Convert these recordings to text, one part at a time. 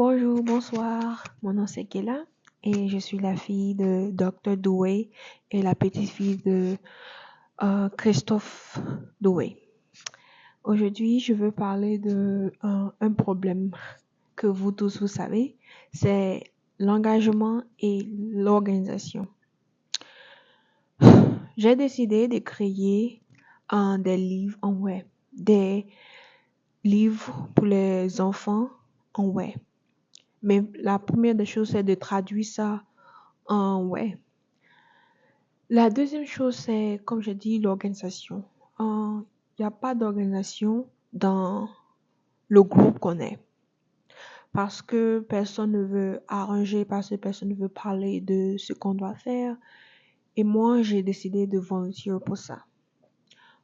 Bonjour, bonsoir. Mon nom c'est Kela et je suis la fille de Dr. Doué et la petite-fille de Christophe Doué. Aujourd'hui, je veux parler de un problème que vous tous vous savez, c'est l'engagement et l'organisation. J'ai décidé de créer des livres en web, des livres pour les enfants en web. Mais la première des choses, c'est de traduire ça en web. La deuxième chose, c'est, comme je dis, l'organisation. Il n'y a pas d'organisation dans le groupe qu'on est. Parce que personne ne veut arranger, parce que personne ne veut parler de ce qu'on doit faire. Et moi, j'ai décidé de volontiers pour ça.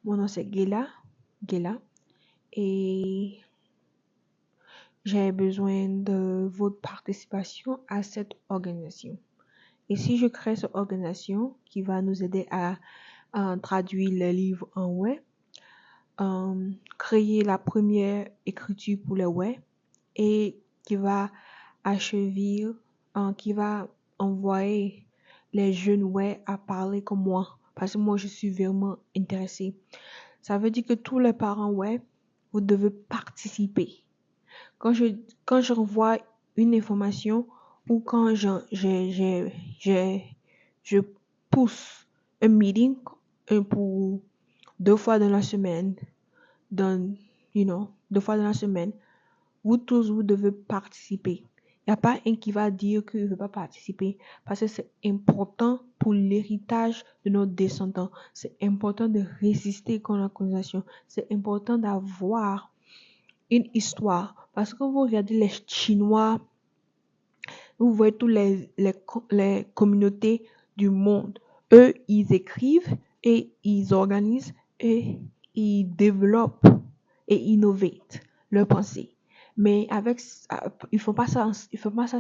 Mon nom, c'est Gela. Et j'ai besoin de votre participation à cette organisation. Et si je crée cette organisation qui va nous aider à traduire les livres en web, créer la première écriture pour les web et qui va achever, qui va envoyer les jeunes web à parler comme moi. Parce que moi, je suis vraiment intéressée. Ça veut dire que tous les parents web, vous devez participer. Quand je revois une information ou quand je pousse un meeting pour 2 fois dans la semaine, deux fois dans la semaine, vous tous, vous devez participer. Il n'y a pas un qui va dire qu'il ne veut pas participer parce que c'est important pour l'héritage de nos descendants. C'est important de résister contre la colonisation. C'est important d'avoir une histoire. Parce que quand vous regardez les Chinois, vous voyez toutes les communautés du monde. Eux, ils écrivent et ils organisent et ils développent et innovent leur pensée. Mais ils font pas ça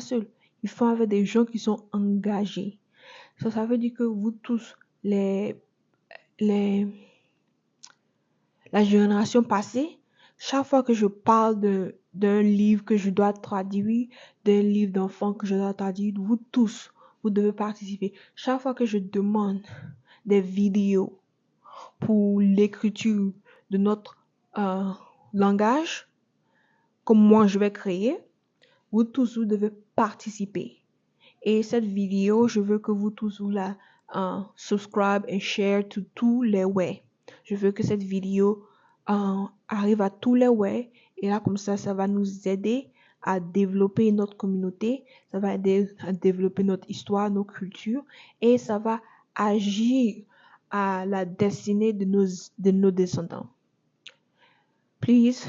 seuls. Ils font avec des gens qui sont engagés. Ça veut dire que vous tous, la génération passée, chaque fois que je parle d'un livre que je dois traduire, d'un livre d'enfant que je dois traduire, vous tous, vous devez participer. Chaque fois que je demande des vidéos pour l'écriture de notre langage, comme moi je vais créer, vous tous, vous devez participer. Et cette vidéo, je veux que vous tous vous la subscribe et share to tous les web. Je veux que cette vidéo arrive à tous les web. Et là, comme ça va nous aider à développer notre communauté. Ça va aider à développer notre histoire, nos cultures. Et ça va agir à la destinée de nos descendants. Please,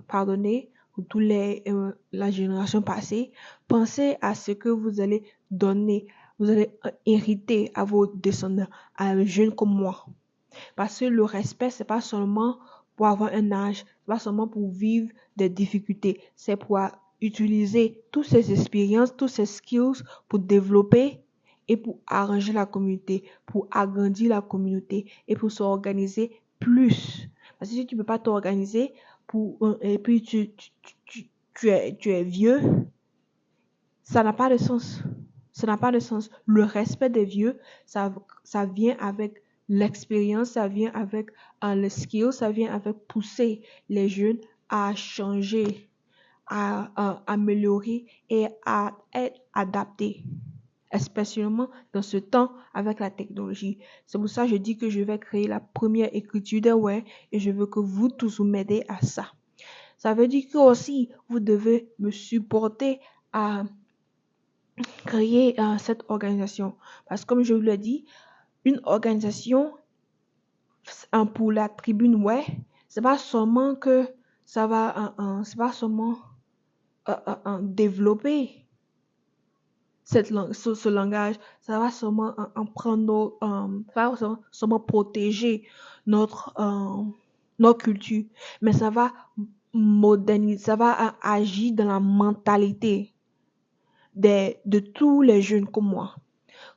pardonnez pour tous la génération passée. Pensez à ce que vous allez donner, vous allez hériter à vos descendants, à un jeune comme moi. Parce que le respect, c'est pas seulement pour avoir un âge, c'est pas seulement pour vivre des difficultés, c'est pour utiliser toutes ces expériences, tous ces skills pour développer et pour arranger la communauté, pour agrandir la communauté et pour s'organiser plus. Parce que si tu ne peux pas t'organiser et puis tu es vieux, ça n'a pas de sens. Ça n'a pas de sens. Le respect des vieux, ça vient avec l'expérience, ça vient avec le skill, ça vient avec pousser les jeunes à changer, à améliorer et à être adaptés, spécialement dans ce temps avec la technologie. C'est pour ça que je dis que je vais créer la première écriture des web et je veux que vous tous vous m'aidez à ça. Ça veut dire que aussi vous devez me supporter à créer cette organisation. Parce que comme je vous l'ai dit, une organisation pour la tribune web, c'est pas seulement que ça va, c'est pas seulement développer ce langage, ça va seulement prendre, ça va seulement protéger notre culture, mais ça va moderniser, ça va agir dans la mentalité de tous les jeunes comme moi.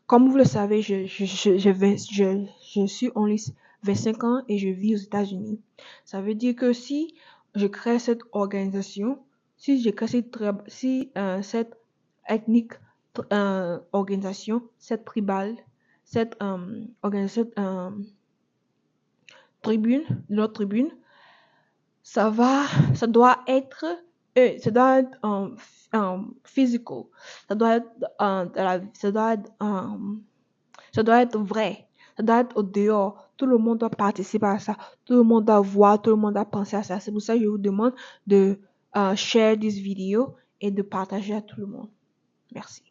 Comme vous le savez, je suis only 25 ans et je vis aux États-Unis. Ça veut dire que si je crée cette organisation, Si j'ai créé cette ethnique organisation, cette tribale, cette organisation tribune, notre tribune, ça doit être physical, ça doit être ça doit être vrai, ça doit être au dehors. Tout le monde doit participer à ça, tout le monde doit voir, tout le monde doit penser à ça. C'est pour ça que je vous demande de share this video et de partager à tout le monde. Merci.